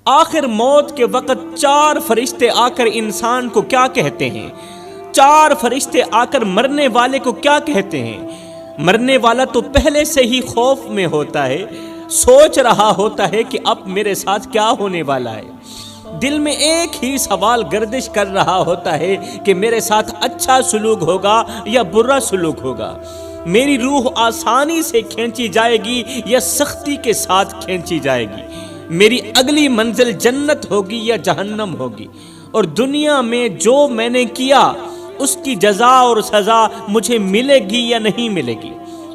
آخر موت کے وقت 4 فرشتے آ کر انسان کو کیا کہتے ہیں؟ 4 فرشتے آ کر مرنے والے کو کیا کہتے ہیں؟ مرنے والا تو پہلے سے ہی خوف میں ہوتا ہے، سوچ رہا ہوتا ہے کہ اب میرے ساتھ کیا ہونے والا ہے۔ دل میں ایک ہی سوال گردش کر رہا ہوتا ہے کہ میرے ساتھ اچھا سلوک ہوگا یا برا سلوک ہوگا، میری روح آسانی سے کھینچی جائے گی یا سختی کے ساتھ کھینچی جائے گی، میری اگلی منزل جنت ہوگی یا جہنم ہوگی، اور دنیا میں جو میں نے کیا اس کی جزا اور سزا مجھے ملے گی یا نہیں ملے گی۔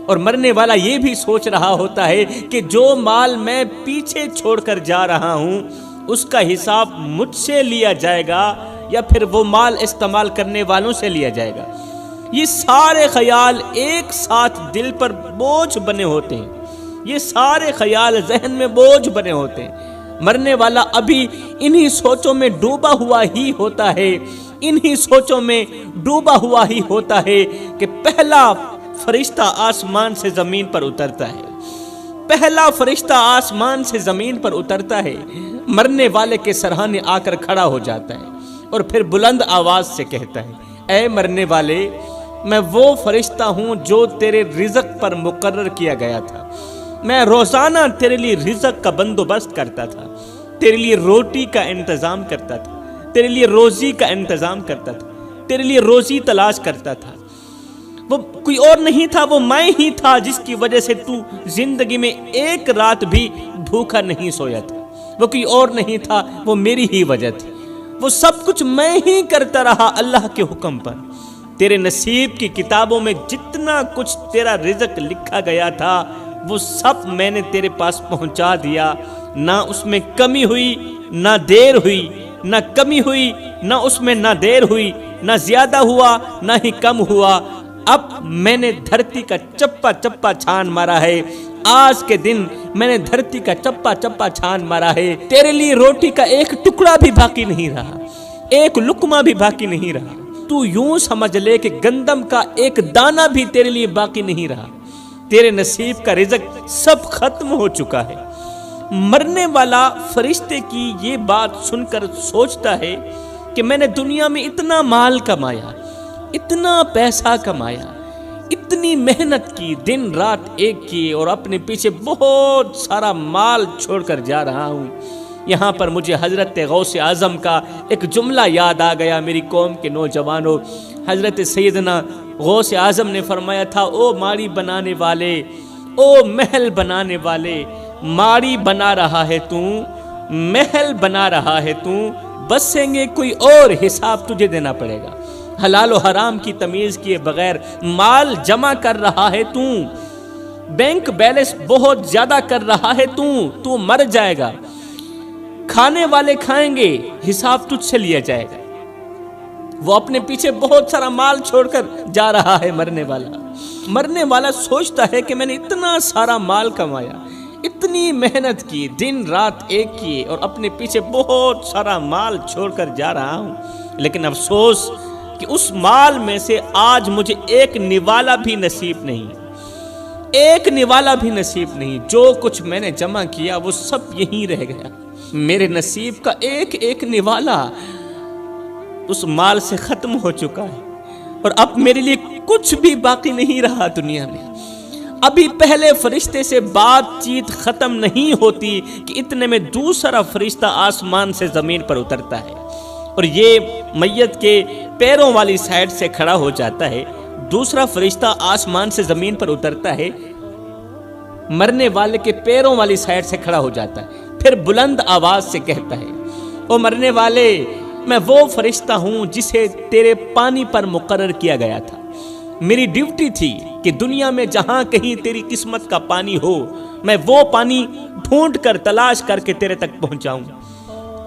اور مرنے والا یہ بھی سوچ رہا ہوتا ہے کہ جو مال میں پیچھے چھوڑ کر جا رہا ہوں اس کا حساب مجھ سے لیا جائے گا یا پھر وہ مال استعمال کرنے والوں سے لیا جائے گا۔ یہ سارے خیال ایک ساتھ دل پر بوجھ بنے ہوتے ہیں، یہ سارے خیال ذہن میں بوجھ بنے ہوتے ہیں۔ مرنے والا ابھی انہی سوچوں میں ڈوبا ہوا ہی ہوتا ہے، انہی سوچوں میں ڈوبا ہوا ہی ہوتا ہے کہ پہلا فرشتہ آسمان سے زمین پر اترتا ہے، پہلا فرشتہ آسمان سے زمین پر اترتا ہے، مرنے والے کے سرہانے آ کر کھڑا ہو جاتا ہے اور پھر بلند آواز سے کہتا ہے، اے مرنے والے، میں وہ فرشتہ ہوں جو تیرے رزق پر مقرر کیا گیا تھا، میں روزانہ تیرے لیے رزق کا بندوبست کرتا تھا، تیرے لیے روٹی کا انتظام کرتا تھا، تیرے لیے روزی کا انتظام کرتا تھا، تیرے لیے روزی تلاش کرتا تھا۔ وہ کوئی اور نہیں تھا، وہ میں ہی تھا جس کی وجہ سے تو زندگی میں ایک رات بھی بھوکا نہیں سویا تھا، وہ کوئی اور نہیں تھا، وہ میری ہی وجہ تھی، وہ سب کچھ میں ہی کرتا رہا اللہ کے حکم پر۔ تیرے نصیب کی کتابوں میں جتنا کچھ تیرا رزق لکھا گیا تھا وہ سب میں نے تیرے پاس پہنچا دیا، نہ اس میں کمی ہوئی نہ دیر ہوئی، نہ کمی ہوئی نہ اس میں نہ دیر ہوئی، نہ زیادہ ہوا نہ ہی کم ہوا۔ اب میں نے دھرتی کا چپا چپا چھان مارا ہے، آج کے دن میں نے دھرتی کا چپا چپا چھان مارا ہے، تیرے لیے روٹی کا ایک ٹکڑا بھی باقی نہیں رہا، ایک لقمہ بھی باقی نہیں رہا۔ تو یوں سمجھ لے کہ گندم کا ایک دانہ بھی تیرے لیے باقی نہیں رہا، تیرے نصیب کا رزق سب ختم ہو چکا ہے۔ مرنے والا فرشتے کی یہ بات سن کر سوچتا ہے کہ میں نے دنیا میں اتنا مال کمایا، اتنا پیسہ کمایا، اتنی محنت کی، دن رات ایک کی، اور اپنے پیچھے بہت سارا مال چھوڑ کر جا رہا ہوں۔ یہاں پر مجھے حضرت غوث اعظم کا ایک جملہ یاد آ گیا، میری قوم کے نوجوانوں۔ حضرت سیدنا غوث اعظم نے فرمایا تھا، او ماڑی بنانے والے، او محل بنانے والے، ماڑی بنا رہا ہے تو، محل بنا رہا ہے تو، بسیں گے کوئی اور، حساب تجھے دینا پڑے گا۔ حلال و حرام کی تمیز کیے بغیر مال جمع کر رہا ہے تو، بینک بیلنس بہت زیادہ کر رہا ہے تو مر جائے گا، کھانے والے کھائیں گے، حساب تجھ سے لیا جائے گا۔ وہ اپنے پیچھے بہت سارا مال چھوڑ کر جا رہا ہے مرنے والا سوچتا ہے کہ میں نے اتنا سارا مال کمایا، اتنی محنت کی، دن رات ایک کیے، اور اپنے پیچھے بہت سارا مال چھوڑ کر جا رہا ہوں، لیکن افسوس کہ اس مال میں سے آج مجھے ایک نوالا بھی نصیب نہیں، ایک نوالا بھی نصیب نہیں۔ جو کچھ میں نے جمع کیا وہ سب یہیں رہ گیا، میرے نصیب کا ایک ایک نوالا اس مال سے ختم ہو چکا ہے، اور اب میرے لیے کچھ بھی باقی نہیں رہا دنیا میں۔ ابھی پہلے فرشتے سے بات چیت ختم نہیں ہوتی کہ اتنے میں دوسرا فرشتہ آسمان سے زمین پر اترتا ہے، اور یہ میت کے پیروں والی سائیڈ سے کھڑا ہو جاتا ہے۔ دوسرا فرشتہ آسمان سے زمین پر اترتا ہے، مرنے والے کے پیروں والی سائیڈ سے کھڑا ہو جاتا ہے، پھر بلند آواز سے کہتا ہے، او مرنے والے، میں وہ فرشتہ ہوں جسے تیرے پانی پر مقرر کیا گیا تھا۔ میری ڈیوٹی تھی کہ دنیا میں جہاں کہیں تیری قسمت کا پانی ہو، میں وہ پانی ڈھونڈ کر تلاش کر کے تیرے تک پہنچاؤں،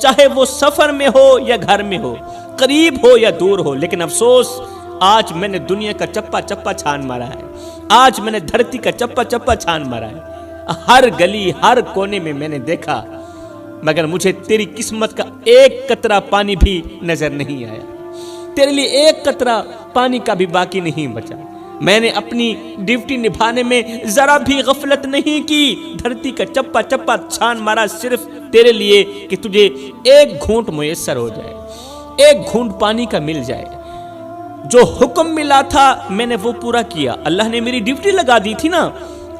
چاہے وہ سفر میں ہو یا گھر میں ہو، قریب ہو یا دور ہو۔ لیکن افسوس، آج میں نے دنیا کا چپا چپا چھان مارا ہے، آج میں نے دھرتی کا چپا چپا چھان مارا ہے، ہر گلی ہر کونے میں نے دیکھا، مگر مجھے تیری قسمت کا ایک قطرہ پانی بھی نظر نہیں آیا، تیرے لیے ایک قطرہ پانی کا بھی باقی نہیں بچا۔ میں نے اپنی ڈیوٹی نبھانے میں ذرا بھی غفلت نہیں کی، دھرتی کا چپا چپا چھان مارا صرف تیرے لیے کہ تجھے ایک گھونٹ میسر ہو جائے، ایک گھونٹ پانی کا مل جائے۔ جو حکم ملا تھا میں نے وہ پورا کیا۔ اللہ نے میری ڈیوٹی لگا دی تھی نا،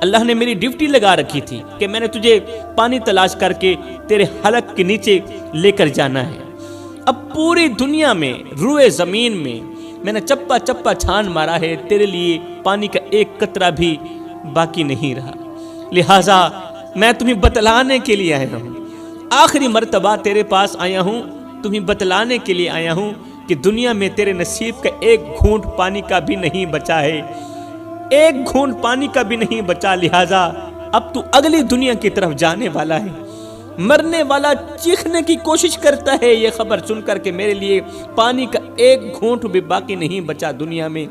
اللہ نے میری ڈیوٹی لگا رکھی تھی کہ میں نے تجھے پانی تلاش کر کے تیرے حلق کے نیچے لے کر جانا ہے۔ اب پوری دنیا میں، روئے زمین میں نے چپا چپا چھان مارا ہے، تیرے لیے پانی کا ایک قطرہ بھی باقی نہیں رہا۔ لہٰذا میں تمہیں بتلانے کے لیے آیا ہوں، آخری مرتبہ تیرے پاس آیا ہوں، تمہیں بتلانے کے لیے آیا ہوں کہ دنیا میں تیرے نصیب کا ایک گھونٹ پانی کا بھی نہیں بچا ہے، ایک گھونٹ پانی کا بھی نہیں بچا۔ لہٰذا اب تو اگلی دنیا کی طرف جانے والا ہے۔ مرنے والا چیخنے کی کوشش کرتا ہے یہ خبر سن کر کہ میرے لیے پانی کا ایک گھونٹ بھی باقی نہیں بچا دنیا میں۔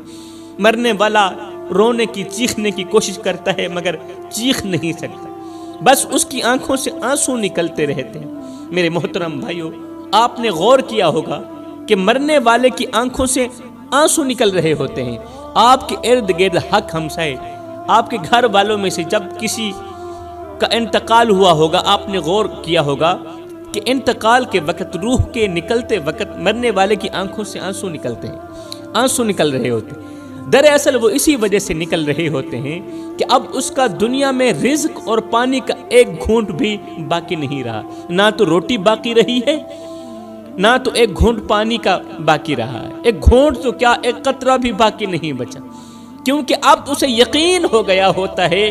مرنے والا رونے کی، چیخنے کی کوشش کرتا ہے مگر چیخ نہیں سکتا، بس اس کی آنکھوں سے آنسو نکلتے رہتے ہیں۔ میرے محترم بھائیو، آپ نے غور کیا ہوگا کہ مرنے والے کی آنکھوں سے آنسو نکل رہے ہوتے ہیں۔ آپ کے ارد گرد حق ہمسائے، آپ کے گھر والوں میں سے جب کسی کا انتقال ہوا ہوگا، آپ نے غور کیا ہوگا کہ انتقال کے وقت، روح کے نکلتے وقت مرنے والے کی آنکھوں سے آنسو نکلتے ہیں، آنسو نکل رہے ہوتے ہیں۔ دراصل وہ اسی وجہ سے نکل رہے ہوتے ہیں کہ اب اس کا دنیا میں رزق اور پانی کا ایک گھونٹ بھی باقی نہیں رہا، نہ تو روٹی باقی رہی ہے، نہ تو ایک گھونٹ پانی کا باقی رہا ہے، ایک گھونٹ تو کیا ایک قطرہ بھی باقی نہیں بچا، کیونکہ اب اسے یقین ہو گیا ہوتا ہے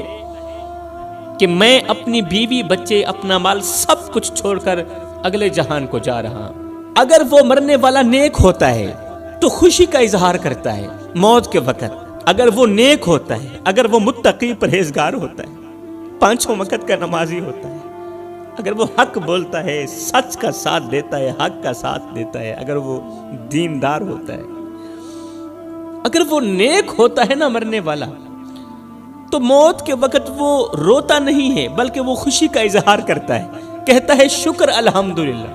کہ میں اپنی بیوی، بچے، اپنا مال سب کچھ چھوڑ کر اگلے جہان کو جا رہا ہوں۔ اگر وہ مرنے والا نیک ہوتا ہے تو خوشی کا اظہار کرتا ہے موت کے وقت، اگر وہ نیک ہوتا ہے، اگر وہ متقی پرہیزگار ہوتا ہے، پانچوں وقت کا نمازی ہوتا ہے، اگر وہ حق بولتا ہے، سچ کا ساتھ دیتا ہے، حق کا ساتھ دیتا ہے، اگر وہ دیندار ہوتا ہے، اگر وہ نیک ہوتا ہے نا مرنے والا، تو موت کے وقت وہ روتا نہیں ہے بلکہ وہ خوشی کا اظہار کرتا ہے، کہتا ہے شکر الحمدللہ،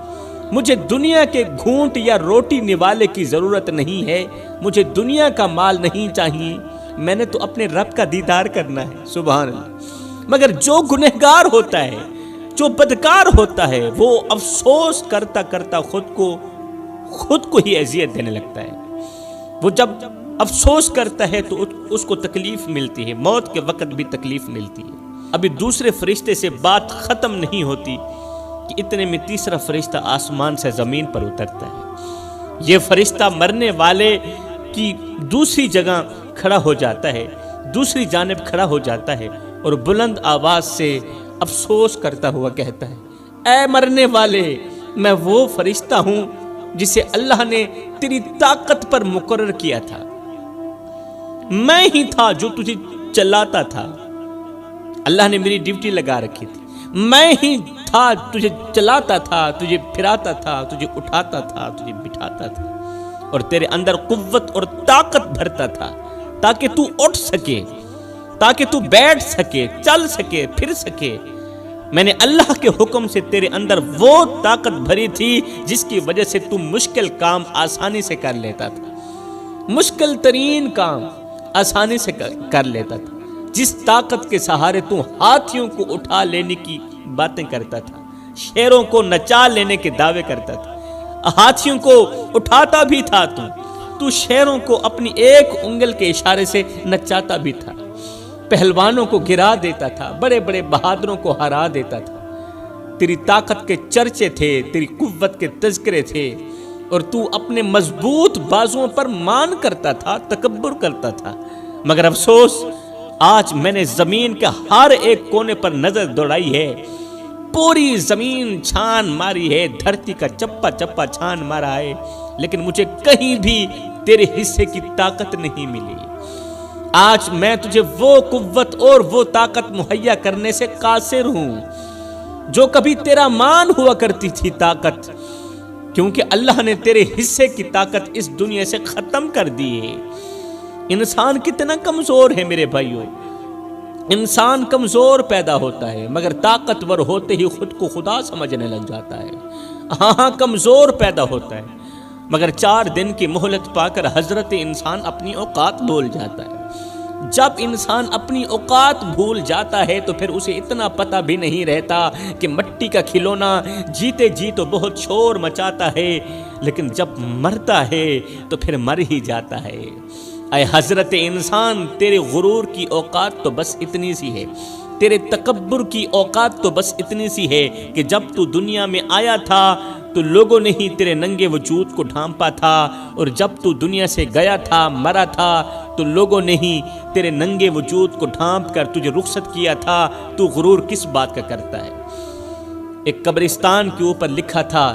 مجھے دنیا کے گھونٹ یا روٹی نوالے کی ضرورت نہیں ہے، مجھے دنیا کا مال نہیں چاہیے، میں نے تو اپنے رب کا دیدار کرنا ہے۔ سبحان اللہ۔ مگر جو گنہگار ہوتا ہے، جو بدکار ہوتا ہے، وہ افسوس کرتا کرتا خود کو ہی اذیت دینے لگتا ہے۔ وہ جب افسوس کرتا ہے تو اس کو تکلیف ملتی ہے، موت کے وقت بھی تکلیف ملتی ہے۔ ابھی دوسرے فرشتے سے بات ختم نہیں ہوتی کہ اتنے میں تیسرا فرشتہ آسمان سے زمین پر اترتا ہے۔ یہ فرشتہ مرنے والے کی دوسری جگہ کھڑا ہو جاتا ہے، دوسری جانب کھڑا ہو جاتا ہے اور بلند آواز سے افسوس کرتا ہوا کہتا ہے، اے مرنے والے، میں وہ فرشتہ ہوں جسے اللہ نے تیری طاقت پر مقرر کیا تھا، میں ہی تھا جو تجھے چلاتا تھا، اللہ نے میری ڈیوٹی لگا رکھی تھی، میں ہی تھا تجھے چلاتا تھا، تجھے پھراتا تھا، تجھے اٹھاتا تھا، تجھے بٹھاتا تھا اور تیرے اندر قوت اور طاقت بھرتا تھا تاکہ تو اٹھ سکے، تاکہ تو بیٹھ سکے، چل سکے، پھر سکے۔ میں نے اللہ کے حکم سے تیرے اندر وہ طاقت بھری تھی جس کی وجہ سے تو مشکل کام آسانی سے کر لیتا تھا، مشکل ترین کام آسانی سے کر لیتا تھا، جس طاقت کے سہارے تو ہاتھیوں کو اٹھا لینے کی باتیں کرتا تھا، شیروں کو نچا لینے کے دعوے کرتا تھا، ہاتھیوں کو اٹھاتا بھی تھا، تو شیروں کو اپنی ایک انگل کے اشارے سے نچاتا بھی تھا، پہلوانوں کو گرا دیتا تھا، بڑے بڑے بہادروں کو ہرا دیتا تھا۔ تیری طاقت کے چرچے تھے، تیری قوت کے تذکرے تھے، اور تو اپنے مضبوط بازوؤں پر مان کرتا تھا، تکبر کرتا تھا۔ مگر افسوس، آج میں نے زمین کے ہر ایک کونے پر نظر دوڑائی ہے، پوری زمین چھان ماری ہے، دھرتی کا چپا چپا چھان مارا ہے، لیکن مجھے کہیں بھی تیرے حصے کی طاقت نہیں ملی۔ آج میں تجھے وہ قوت اور وہ طاقت مہیا کرنے سے قاصر ہوں جو کبھی تیرا مان ہوا کرتی تھی طاقت، کیونکہ اللہ نے تیرے حصے کی طاقت اس دنیا سے ختم کر دی ہے۔ انسان کتنا کمزور ہے میرے بھائیوں، انسان کمزور پیدا ہوتا ہے مگر طاقتور ہوتے ہی خود کو خدا سمجھنے لگ جاتا ہے۔ ہاں کمزور پیدا ہوتا ہے مگر 4 دن کی مہلت پا کر حضرت انسان اپنی اوقات بھول جاتا ہے۔ جب انسان اپنی اوقات بھول جاتا ہے تو پھر اسے اتنا پتہ بھی نہیں رہتا کہ مٹی کا کھلونا جیتے جی تو بہت شور مچاتا ہے، لیکن جب مرتا ہے تو پھر مر ہی جاتا ہے۔ اے حضرت انسان، تیرے غرور کی اوقات تو بس اتنی سی ہے، تیرے تکبر کی اوقات تو بس اتنی سی ہے کہ جب تو دنیا میں آیا تھا تو لوگوں نے ہی تیرے ننگے وجود کو ڈھانپا تھا، اور جب تو دنیا سے گیا تھا، مرا تھا، تو لوگوں نے ہی تیرے ننگے وجود کو ڈھانپ کر تجھے رخصت کیا تھا۔ تو غرور کس بات کا کرتا ہے؟ ایک قبرستان کے اوپر لکھا تھا،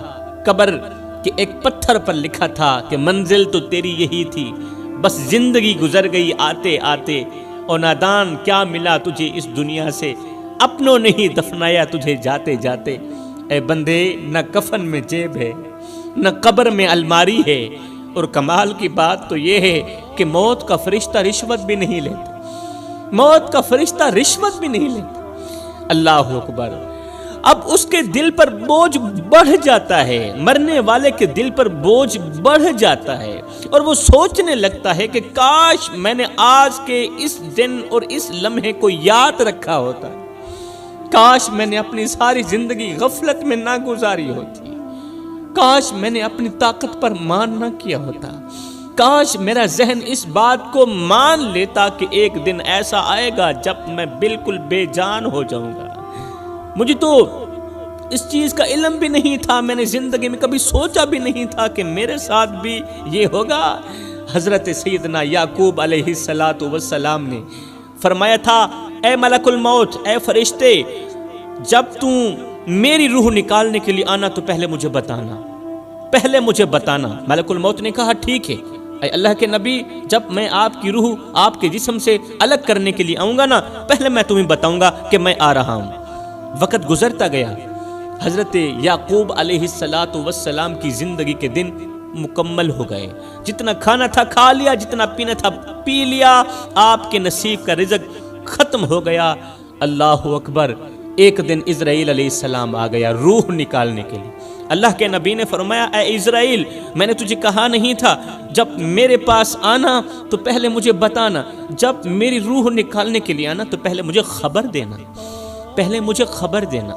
قبر کے ایک پتھر پر لکھا تھا کہ منزل تو تیری یہی تھی، بس زندگی گزر گئی آتے آتے، اور نادان کیا ملا تجھے اس دنیا سے، اپنوں نے ہی دفنایا تجھے جاتے جاتے۔ اے بندے، نہ کفن میں جیب ہے، نہ قبر میں الماری ہے، اور کمال کی بات تو یہ ہے کہ موت کا فرشتہ رشوت بھی نہیں لیتا، موت کا فرشتہ رشوت بھی نہیں لیتا۔ اللہ اکبر۔ اب اس کے دل پر بوجھ بڑھ جاتا ہے، مرنے والے کے دل پر بوجھ بڑھ جاتا ہے، اور وہ سوچنے لگتا ہے کہ کاش میں نے آج کے اس دن اور اس لمحے کو یاد رکھا ہوتا، کاش میں نے اپنی ساری زندگی غفلت میں نہ گزاری ہوتی، کاش میں نے اپنی طاقت پر مان نہ کیا ہوتا، کاش میرا ذہن اس بات کو مان لیتا کہ ایک دن ایسا آئے گا جب میں بالکل بے جان ہو جاؤں گا۔ مجھے تو اس چیز کا علم بھی نہیں تھا، میں نے زندگی میں کبھی سوچا بھی نہیں تھا کہ میرے ساتھ بھی یہ ہوگا۔ حضرت سیدنا یعقوب علیہ السلام نے فرمایا تھا، اے ملک الموت، اے فرشتے، جب تم میری روح نکالنے کے لیے آنا تو پہلے مجھے بتانا، پہلے مجھے بتانا۔ ملک الموت نے کہا ٹھیک ہے، اے اللہ کے نبی، جب میں آپ کی روح آپ کے جسم سے الگ کرنے کے لیے آؤں گا نا، پہلے میں تمہیں بتاؤں گا کہ میں آ رہا ہوں۔ وقت گزرتا گیا، حضرت یعقوب علیہ السلام کی زندگی کے دن مکمل ہو گئے، جتنا کھانا تھا کھا لیا، جتنا پینا تھا پی لیا، آپ کے نصیب کا رزق ختم ہو گیا۔ اللہ اکبر۔ ایک دن اسرائیل علیہ السلام آ گیا روح نکالنے کے لیے۔ اللہ کے نبی نے فرمایا، اے اسرائیل، میں نے تجھے کہا نہیں تھا جب میرے پاس آنا تو پہلے مجھے بتانا، جب میری روح نکالنے کے لیے آنا تو پہلے مجھے خبر دینا، پہلے مجھے خبر دینا۔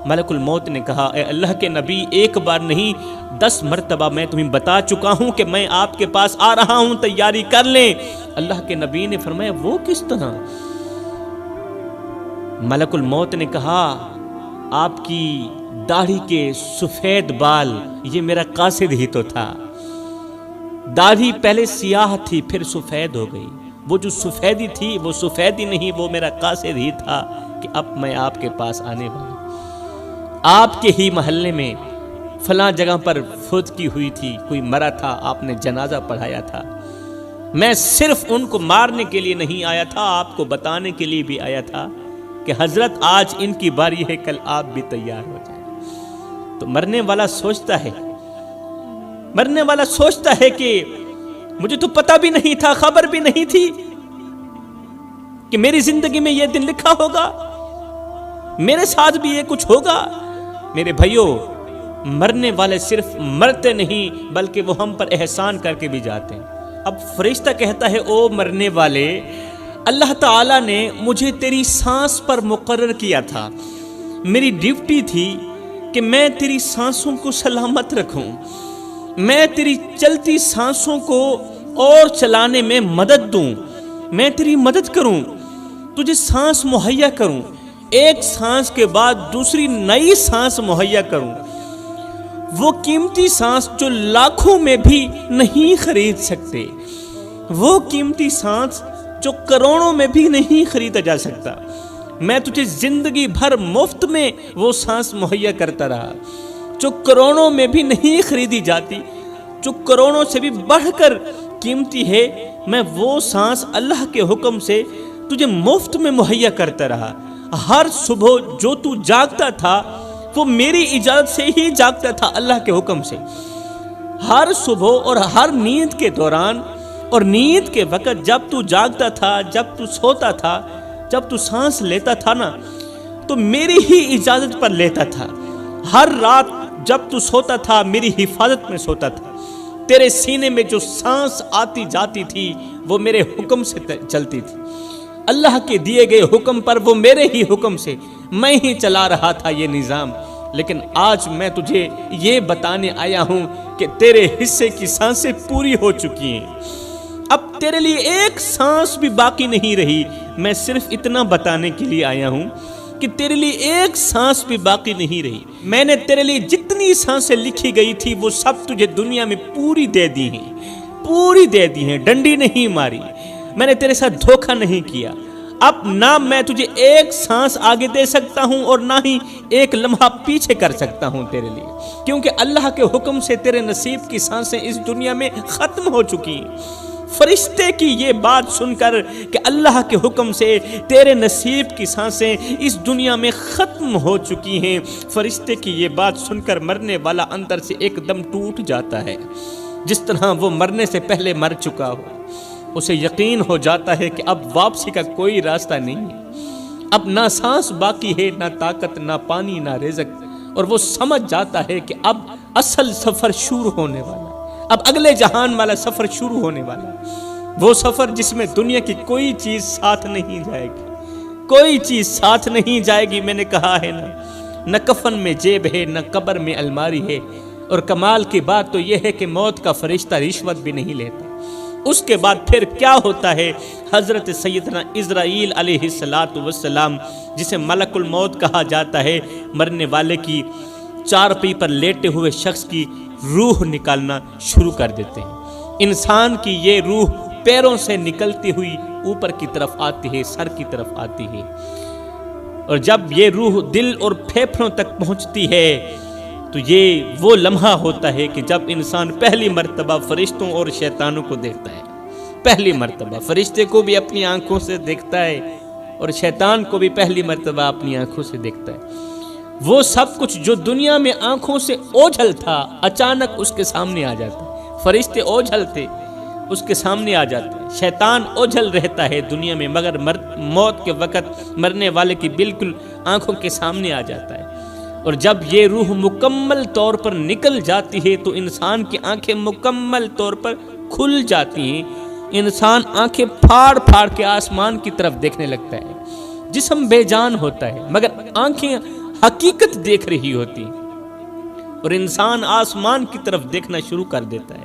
ملک الموت نے کہا، اے اللہ کے نبی، ایک بار نہیں 10 مرتبہ میں تمہیں بتا چکا ہوں کہ میں آپ کے پاس آ رہا ہوں، تیاری کر لیں۔ اللہ کے نبی نے فرمایا، وہ کس طرح؟ ملک الموت نے کہا، آپ کی داڑھی کے سفید بال، یہ میرا قاصد ہی تو تھا۔ داڑھی پہلے سیاہ تھی پھر سفید ہو گئی، وہ جو سفیدی تھی وہ سفیدی نہیں، وہ میرا قاصد ہی تھا کہ اب میں آپ کے پاس آنے والا۔ آپ کے ہی محلے میں فلاں جگہ پر فوتگی ہوئی تھی، کوئی مرا تھا، آپ نے جنازہ پڑھایا تھا۔ میں صرف ان کو مارنے کے لیے نہیں آیا تھا، آپ کو بتانے کے لیے بھی آیا تھا کہ حضرت آج ان کی باری ہے، کل آپ بھی تیار ہو جائیں۔ تو مرنے والا سوچتا ہے، مرنے والا سوچتا ہے کہ مجھے تو پتہ بھی نہیں تھا، خبر بھی نہیں تھی کہ میری زندگی میں یہ دن لکھا ہوگا، میرے ساتھ بھی یہ کچھ ہوگا۔ میرے بھائیوں، مرنے والے صرف مرتے نہیں بلکہ وہ ہم پر احسان کر کے بھی جاتے ہیں۔ اب فرشتہ کہتا ہے، او مرنے والے، اللہ تعالیٰ نے مجھے تیری سانس پر مقرر کیا تھا، میری ڈیوٹی تھی کہ میں تیری سانسوں کو سلامت رکھوں، میں تیری چلتی سانسوں کو اور چلانے میں مدد دوں، میں تیری مدد کروں، تجھے سانس مہیا کروں، ایک سانس کے بعد دوسری نئی سانس مہیا کروں، وہ قیمتی سانس جو لاکھوں میں بھی نہیں خرید سکتے، وہ قیمتی سانس جو کروڑوں میں بھی نہیں خریدا جا سکتا، میں تجھے زندگی بھر مفت میں وہ سانس مہیا کرتا رہا جو کروڑوں میں بھی نہیں خریدی جاتی، جو کروڑوں سے بھی بڑھ کر قیمتی ہے، میں وہ سانس اللہ کے حکم سے تجھے مفت میں مہیا کرتا رہا۔ ہر صبح جو تو جاگتا تھا وہ میری اجازت سے ہی جاگتا تھا، اللہ کے حکم سے۔ ہر صبح اور ہر نیند کے دوران اور نیند کے وقت جب تو جاگتا تھا، جب تو سوتا تھا، جب تو سانس لیتا تھا نا، تو میری ہی اجازت پر لیتا تھا۔ ہر رات جب تو سوتا تھا میری حفاظت میں سوتا تھا، تیرے سینے میں جو سانس آتی جاتی تھی وہ میرے حکم سے چلتی تھی، اللہ کے دیے گئے حکم پر، وہ میرے ہی حکم سے میں ہی چلا رہا تھا یہ نظام۔ لیکن آج میں تجھے یہ بتانے آیا ہوں کہ تیرے حصے کی سانسیں پوری ہو چکی ہیں، اب تیرے لیے ایک سانس بھی باقی نہیں رہی۔ میں صرف اتنا بتانے کے لیے آیا ہوں کہ تیرے لیے ایک سانس بھی باقی نہیں رہی۔ میں نے تیرے لیے جتنی سانسیں لکھی گئی تھی وہ سب تجھے دنیا میں پوری دے دی ہیں، پوری دے دی ہیں، ڈنڈی نہیں ماری، میں نے تیرے ساتھ دھوکہ نہیں کیا۔ اب نہ میں تجھے ایک سانس آگے دے سکتا ہوں اور نہ ہی ایک لمحہ پیچھے کر سکتا ہوں تیرے لیے، کیونکہ اللہ کے حکم سے تیرے نصیب کی سانسیں اس دنیا میں ختم ہو چکی ہیں۔ فرشتے کی یہ بات سن کر کہ اللہ کے حکم سے تیرے نصیب کی سانسیں اس دنیا میں ختم ہو چکی ہیں، فرشتے کی یہ بات سن کر مرنے والا اندر سے ایک دم ٹوٹ جاتا ہے، جس طرح وہ مرنے سے پہلے مر چکا ہو۔ اسے یقین ہو جاتا ہے کہ اب واپسی کا کوئی راستہ نہیں ہے، اب نہ سانس باقی ہے، نہ طاقت، نہ پانی، نہ رزق، اور وہ سمجھ جاتا ہے کہ اب اصل سفر شروع ہونے والا، اب اگلے جہان والا سفر شروع ہونے والا، وہ سفر جس میں دنیا کی کوئی چیز ساتھ نہیں جائے گی، کوئی چیز ساتھ نہیں جائے گی۔ میں نے کہا ہے نہ کفن میں جیب ہے، نہ قبر میں الماری ہے، اور کمال کی بات تو یہ ہے کہ موت کا فرشتہ رشوت بھی نہیں لیتا۔ اس کے بعد پھر کیا ہوتا ہے؟ حضرت سیدنا عزرائیل علیہ السلام، جسے ملک الموت کہا جاتا ہے، مرنے والے کی چارپائی پر لیٹے ہوئے شخص کی روح نکالنا شروع کر دیتے ہیں۔ انسان کی یہ روح پیروں سے نکلتی ہوئی اوپر کی طرف آتی ہے، سر کی طرف آتی ہے، اور جب یہ روح دل اور پھیپھڑوں تک پہنچتی ہے تو یہ وہ لمحہ ہوتا ہے کہ جب انسان پہلی مرتبہ فرشتوں اور شیطانوں کو دیکھتا ہے۔ پہلی مرتبہ فرشتے کو بھی اپنی آنکھوں سے دیکھتا ہے اور شیطان کو بھی پہلی مرتبہ اپنی آنکھوں سے دیکھتا ہے۔ وہ سب کچھ جو دنیا میں آنکھوں سے اوجھل تھا اچانک اس کے سامنے آ جاتا ہے۔ فرشتے اوجھل تھے، اس کے سامنے آ جاتے ہیں۔ شیطان اوجھل رہتا ہے دنیا میں، مگر موت کے وقت مرنے والے کی بالکل آنکھوں کے سامنے آ جاتا ہے۔ اور جب یہ روح مکمل طور پر نکل جاتی ہے تو انسان کی آنکھیں مکمل طور پر کھل جاتی ہیں، انسان آنکھیں پھاڑ پھاڑ کے آسمان کی طرف دیکھنے لگتا ہے۔ جسم بے جان ہوتا ہے مگر آنکھیں حقیقت دیکھ رہی ہوتی ہیں، اور انسان آسمان کی طرف دیکھنا شروع کر دیتا ہے۔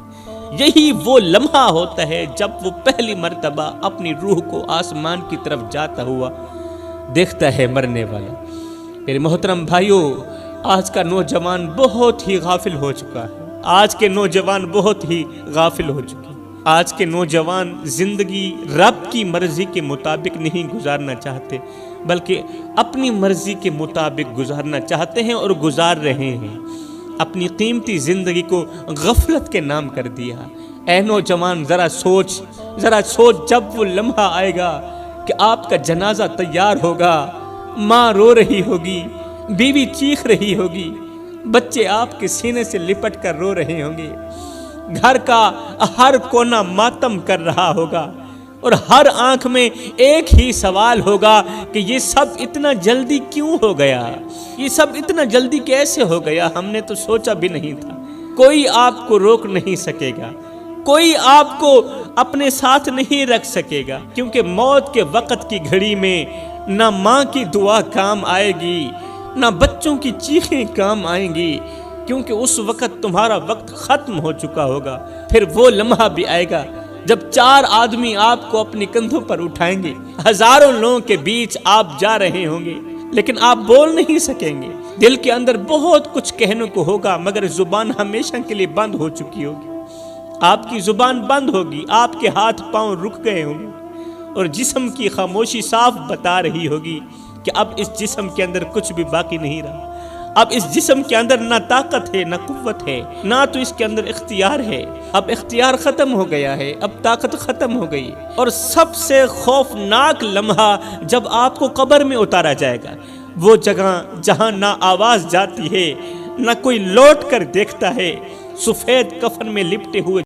یہی وہ لمحہ ہوتا ہے جب وہ پہلی مرتبہ اپنی روح کو آسمان کی طرف جاتا ہوا دیکھتا ہے مرنے والا۔ میرے محترم بھائیوں، آج کا نوجوان بہت ہی غافل ہو چکا ہے، آج کے نوجوان بہت ہی غافل ہو چکے ہیں۔ آج کے نوجوان زندگی رب کی مرضی کے مطابق نہیں گزارنا چاہتے، بلکہ اپنی مرضی کے مطابق گزارنا چاہتے ہیں اور گزار رہے ہیں۔ اپنی قیمتی زندگی کو غفلت کے نام کر دیا۔ اے نوجوان، ذرا سوچ جب وہ لمحہ آئے گا کہ آپ کا جنازہ تیار ہوگا، ماں رو رہی ہوگی، بیوی چیخ رہی ہوگی، بچے آپ کے سینے سے لپٹ کر رو رہے ہوں گے، گھر کا ہر کونا ماتم کر رہا ہوگا، اور ہر آنکھ میں ایک ہی سوال ہوگا کہ یہ سب اتنا جلدی کیوں ہو گیا؟ یہ سب اتنا جلدی کیسے ہو گیا؟ ہم نے تو سوچا بھی نہیں تھا۔ کوئی آپ کو روک نہیں سکے گا، کوئی آپ کو اپنے ساتھ نہیں رکھ سکے گا، کیونکہ موت کے وقت کی گھڑی میں نہ ماں کی دعا کام آئے گی، نہ بچوں کی چیخیں کام آئیں گی، کیونکہ اس وقت تمہارا وقت ختم ہو چکا ہوگا۔ پھر وہ لمحہ بھی آئے گا جب 4 آدمی آپ کو اپنی کندھوں پر اٹھائیں گے، ہزاروں لوگوں کے بیچ آپ جا رہے ہوں گے، لیکن آپ بول نہیں سکیں گے۔ دل کے اندر بہت کچھ کہنے کو ہوگا مگر زبان ہمیشہ کے لیے بند ہو چکی ہوگی۔ آپ کی زبان بند ہوگی، آپ کے ہاتھ پاؤں رک گئے ہوں گے، اور جسم کی خاموشی صاف بتا رہی ہوگی کہ اب اس جسم کے اندر کچھ بھی باقی نہیں رہا۔ اب اس جسم کے اندر نہ طاقت ہے، نہ قوت ہے، نہ تو اس کے اندر اختیار ہے۔ اب اختیار ختم ہو گیا ہے، اب طاقت ختم ہو گئی۔ اور سب سے خوفناک لمحہ جب آپ کو قبر میں اتارا جائے گا، وہ جگہ جہاں نہ آواز جاتی ہے، نہ کوئی لوٹ کر دیکھتا ہے، سفید کفن میں لپٹے ہوئے